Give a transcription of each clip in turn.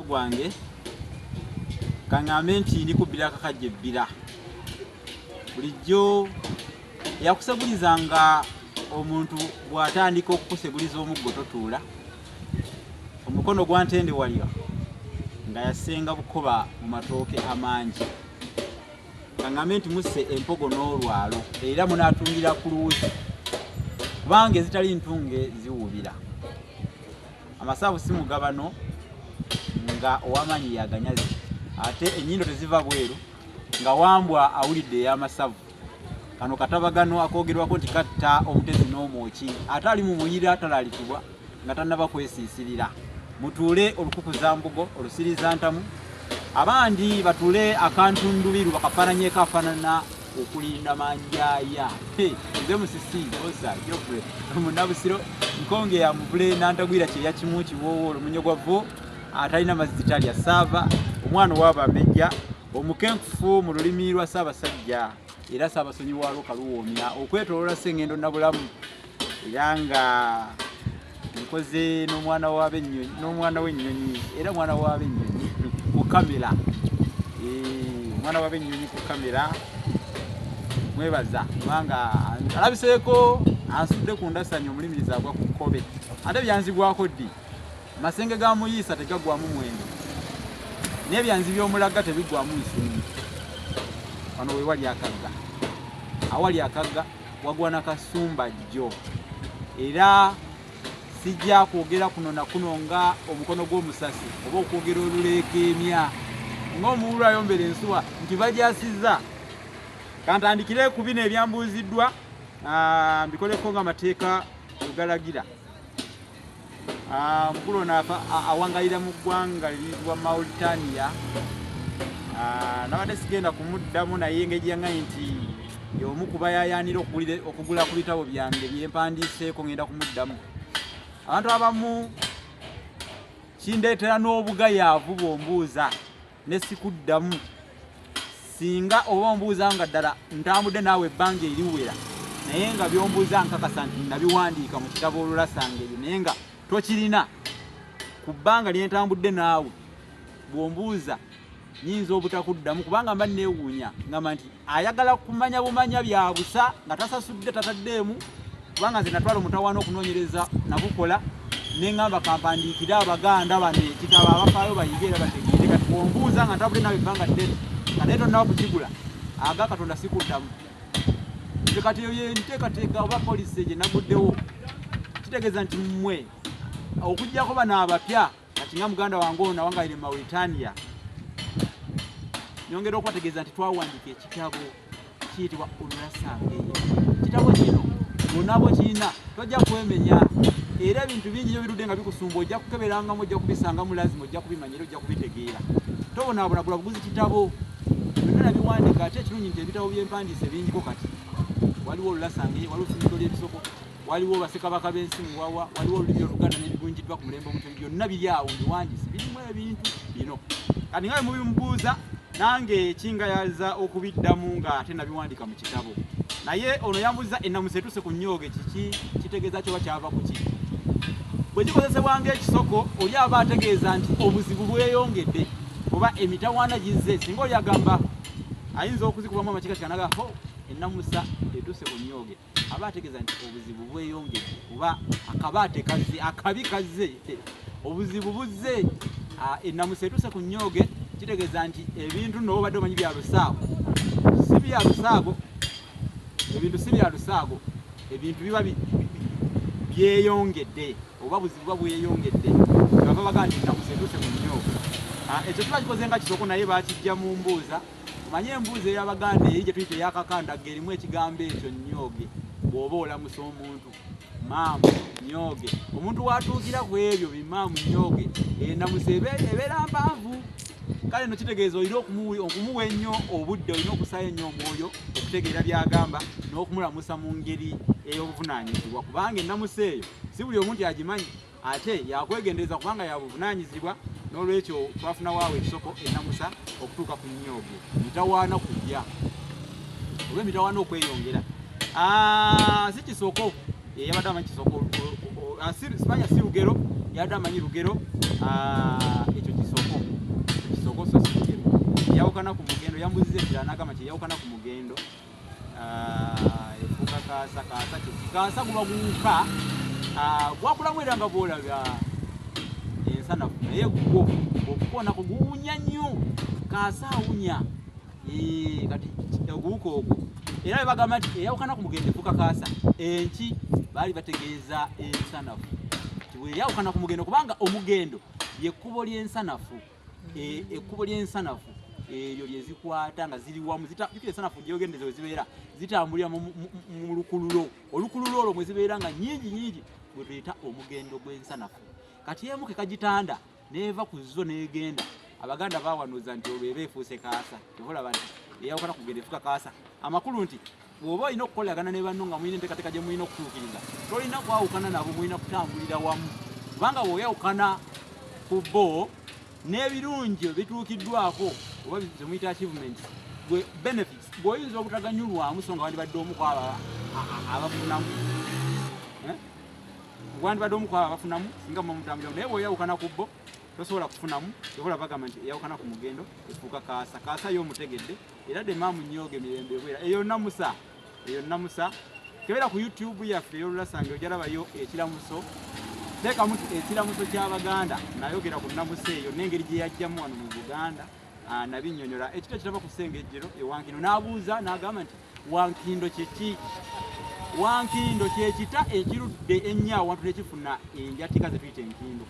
gwange kangambe nti ndi kubira kakajje bbira bulijjo yakusegulizanga omuntu bw'atandika okukuseguliza omuggo totuula omukono gwa ntende waliwa nga yasenga bukoba mu matooke amangi kangambe nti musse empogo n'olwalo era munaatungira ku luuzi kubanga ezitali ntunge ziwubira amasavu si mugabano nga owamanyi yaganyazi ate enyindo teziva bweru nga wambwa awulidde ey'amasavu kano katabagano akogerwako nti katta omutezi n'omwoki ate ali mu muyira talalitibwa nga tannaba kwesiisirira mutuule olukukuzambugo olusirizantamu abandi batuule akantundubiru bakafaananyeeko afaanana okulinda manjaya nze musisi osa jofre munabusiro nkonge ya muvule nantagwira kyeya kimu kiwoowo olumunyo gwavvo atalina mazzi talya saava omwana ow'abamejja omukenkufu mu lulimi lwa ssaabasajja era ssaabasonyi wa lukaluwoomya okwetooloola ssengendo nabulamu era nga nkoze n'omwana w'ennyonyi era mwana w'ab'ennyonyi ku kamera omwana w'ab'ennyonyi ku kamera mwebaza kubanga alabiseeko ansudde ku ndasanya omulimiriza agwa ku kkobe ate byanzigwako ddi masenge ga muyiisa tegagwamu mwenge n'ebyanzi by'omulaga tebigwamu nsimbi wano we wali akagga awali akagga wagwana kasumba jjo era sijja kwogera kuno na kuno nga omukono gw'omusasi oba okwogera oluleekemya ng'omuwulu ayombera ensuwa nti bajasiza kantandikire ku bino ebyambuuziddwa mbikoleko ng'amateeka wegalagira mukulu ono awangayira mu ggwanga liritibwa Mauritania nabadde sigenda kumuddamu naye engeri yangaye nti y'omu ku bayayaanira okugula ku bitabo byange byempandiiseeko ngenda kumuddamu abantu abamu kindeetera n'obugayaavu bw'ombuuza ne sikuddamu singa oba ombuuza nga ddala ntambudde naawe ebbanga eriwera naye nga byombuuza nkakasa nti nabiwandiika mu kitabo olulasange ebyo naye nga tokirina ku bbanga lyentambudde naawe bw'ombuuza nyinza obutakuddamu kubanga mba neewuunya ngamba nti ayagala kumanya bumanya bya busa nga tasasudde tataddeemu kubanga nze natwala omutawaana okunoonyereza nabukola neŋŋamba kampandiikire abaganda bano ekitabo abafaayo bayige era bategeere kati bw'ombuuza nga ntabudde naawe ebbanga ddene nga naye tonnaba kukigula aga katonda sikuddamu kati eyo yenteekateeka oba polisi gye naguddewo kitegeeza nti mmwe okuggyako bano abapya kati nga muganda wange ono nawangayire Mauritania nyongera okubategeeza nti twawandiika ekitabo kiyitibwa Olulasange ekitabo kino bonabo kirina tojja kwemenya era ebintu bingi byo birudde nga bikusumba ojja kukeberangamu ojja kubisangamu lazima ojja kubimanyira ojja kubitegeera tobonaabonagula buguzi kitabo byonna nabiwandiika ate ekirungi nti ebitabo byempandiise bingiko kati waliwo Olulasange waliwo Fumito ly'Ebisoko waliwo Bassekabaka b'ensi muwawa waliwo olulimi Oluganda n'ebigunjiddwa ku mulembe omutwe byonna biri awo mbiwandiise birimu ebintu bino kati nga mubimbuuza nange kingayaza okubiddamu nga ate nabiwandiika mu kitabo naye ono yambuuza ennamusa etuse ku nnyooge kiki kitegeeza kyoba kyava ku ki bwe kikozesebwa ng'ekisoko oli aba ategeeza nti obuzibu bweyongedde oba emitawaana gizze singa oli agamba ayinza okuzikubamu amakiika kyanaga ho ennamusa etuse ku nnyooge aba ategeeza nti obuzibu bweyongedde oba akabaate kazze akabi kazze obuzibu buzze ennamusa etuse ku nnyooge kitegeeza nti ebintu nno obadde omanyi bya lusaago si bya lusaago ebintu si bya lusaago ebintu biba byeyongedde oba buzibu buba bweyongedde bava bagaa nti ennamusa etuse ku nnyooge ekyo tuba kikoze nga kisoko naye bakijja mu mbuuza manye embuuza ey'Abaganda eri gye tuyita ey'akakandaga erimu ekigambo ekyo nnyooge bw'oba olamusa omuntu maamu nnyooge omuntu watuukira ku ebyo bimaamu nnyooge ennamusa ebeera mpanvu kale no kitegeeza olina okumuwa ennyo obudde olina okusaayo ennyo omwoyo okutegeera byagamba n'okumulamusa mu ngeri ey'obuvunaanyizibwa kubanga ennamusa eyo si buli omuntu agimanyi ate yakwegendereza kubanga yabuvunaanyizibwa n'olwekyo twafuna waawe ekisoko ennamusa okutuuka ku nnyooge mitawaana kujja oba emitawaana okweyongera si kisoko yabadde amanyi kisoko simanya si lugero yabadde amanyi lugero ekyo kisoko kyeyawukana ku mugendo yambuzize ddala n'agamba kyeyawukana ku mugendo efuuka kaasa kaasa guba guwuka gwakulamu era nga bwolabya ensanafu naye gwo okukonako guwunya nnyo kaasa awunya kati oguwuka ogwo era bebagamba nti eyawukana ku mugendo efuuka kaasa enki baali bategeeza ensanafu bweyawukana ku mugendo kubanga omugendo yekkubo ly'ensanafu ekkubo ly'ensanafu eryo lyezikwata nga ziri wamu jukira ensanafu gyogendeze wezibeera zitambulira mu lukululo olukululo olwo mwe zibeera nga nyingi bwe tuyita omugendo gw'ensanafu kati emu ke kagitanda neeva ku zo n'egenda abaganda bawanuuza nti olwo eba efuuse kaasa tevolaba nti eyawukana ku mugendo efuuka kaasa amakulu nti bw'oba olina okukolagana ne banno nga mulina enteekateeka gye mulina okutuukiriza tolina kwawukana nabo mulina kutambulira wamu kubanga bw'oyawukana ku bo n'ebirungi bituukiddwako oba zemuyita achievements benefits bw'oyinza obutaganyulwamu so nga wandibadde omu ku abo abafunamu wandibadde omu ku abo abafunamu singa muba mutambuliramu naye bw'oyawukana ku bo tosobola kufunamu tokola bagamba nti eyawukana ku mugendo efuuka kaasa y'omutegedde era de maamu nnyoge mirembe bwera eyo namusa kebera ku YouTube yaffe ey'olulasange ojalabayo ekiramuso teekamu ekiramuso ky'abaganda nayogera ku namusa eyo n'engeri gye yajjamu wano mu Buganda nabinnyonnyola ekito kitava ku Ssengejjero ewankindo n'abuuza n'agamba nti wankindo kyeki wankindo kyekita ekirudde ennyo awantu nekifuna enjatika ze tuyita enkindo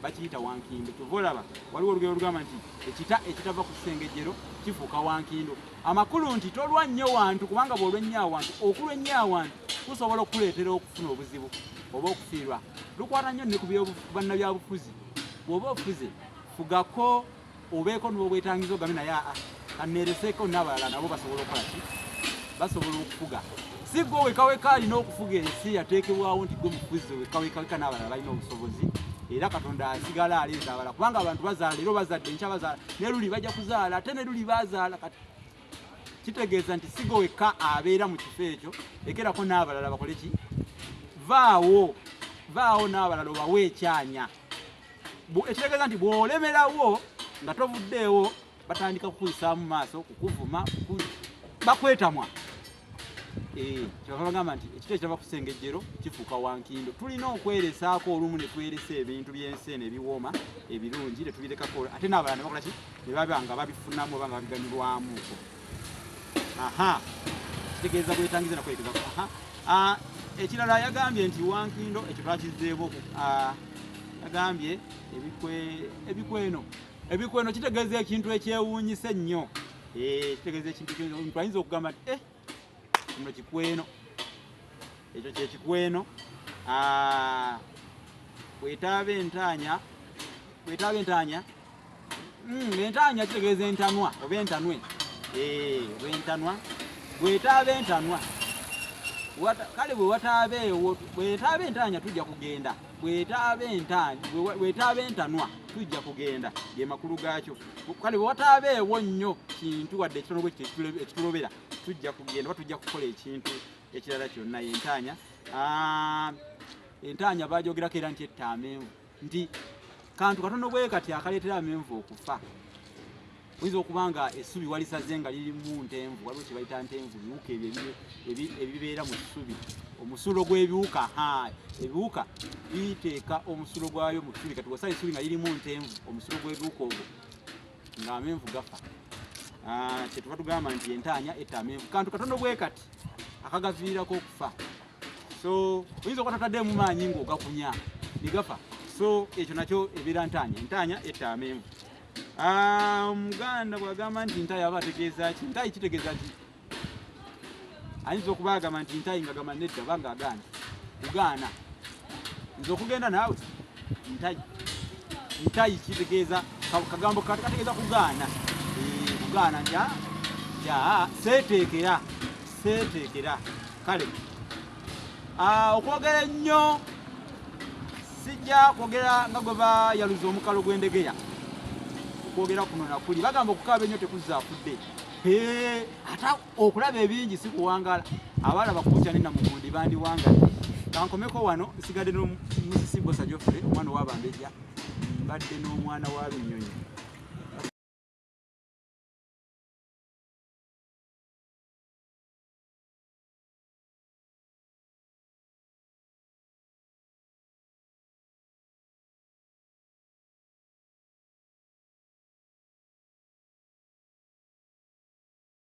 bakiyita wankindo tuvolaba waliwo olugero olugamba nti ekita ekitava ku Ssengejjero kifuuka wankindo amakulu nti tolwa nnyo wantu kubanga bw'olwa ennyo awantu okulwa ennyo awantu kusobola okuleetera okufuna obuzibu oba okufiirwa lukwata nnyo ne ku bannabyabufuzi bw'oba ofuze fugako obeeko n'obwetangiza ogambe naye kanneereseeko n'abalala nabo basobola okukola ki basobola okufuga si gwe wekaweka alina okufuga ensi yateekebwawo nti gwe mufuzi wekaweka n'abalala balina obusobozi era Katonda asigala aleeza abalala kubanga abantu bazaala era bazadde nkya bazaala ne luli bajja kuzaala ate ne luli bazaala kati kitegeeza nti si gwe wekka abeera mu kifo ekyo ekerako n'abalala bakole ki vaawo n'abalala obawe ekyanya ekitegeeza nti bw'olemerawo nga tovuddeewo batandika kukuyisaamu maaso kukuvuma bakwetamwa kyebava bagamba nti ekito ekitava ku Ssengejjero kifuuka wankindo tulina okweresaako olumu ne tuyeresa ebintu by'ensi eno ebiwooma ebirungi ne tubirekako ate n'abalala ne bakola ki ne baba nga babifunamu oba nga babiganyulwamuko kitegeeza bwetangiza nakwerekeza ekirala yagambye nti wankindo ekyo twakizzeeko yagambye ebikweno kitegeeza ekintu ekyewuunyisa ennyo kitegeeza ekintu omuntu ayinza okugamba nti kino kikweno ekyo kyekikweno bwetaaba entaanya entaanya kitegeeza entanwa oba entanwe bwetaaba entanwa kale bwetaaba entaanya tujja kugenda bwetaaba entanwa tujja kugenda ge makulu gaakyo kale bwewataabeewo nnyo kintu wadde ekitono bwe ekitulobera tujja kugenda tujja kukola ekintu ekirala kyonna yentaanya entaanya baajogerako era nti etta amenvu nti kantu katono bwe kati akaleetera amenvu okufa oyinza okuba nga essubi walisaze nga lirimu ntenvu waliwo kye bayita ntenvu biwuka ebibeera mu ssubi omusulo gw'ebiwuka ebiwuka biteeka omusulo gwayo mu ssubi kati wasala essubi nga lirimu ntenvu omusulo gw'ebiwuka ogwo ng'amenvu gafa kyetuba tugamba nti entaanya etta amenvu kantu katono bwe kati akagaviirako okufa so oyinza okuba tataddemu maanyi ng'ogakunya nigafa so ekyo nakyo ebeera entaanya etta amenvu Muganda bwagamba nti ntayi aba ategeeza ki ntayi kitegeeza ki ayinza okuba agamba nti ntayi ngagamba nedda banga kugaana nze okugenda naawe ntayi kitegeeza kagambo kategeeza kugaana nti seeteekera kale okwogera ennyo sijja kwogera nga gwe bayaluza omukalo gw'endegeya okwogera kuno nakuli bagamba okukaaba ennyo tekuzzaafudde ate okulaba ebingi si kuwangaala abaala bakunkya ne namugundi bandiwangadde kankomeko wano nsigadde n'omusisi Bosa Geoffrey omwana ow'Abambejja mbadde n'omwana wa Binyonyi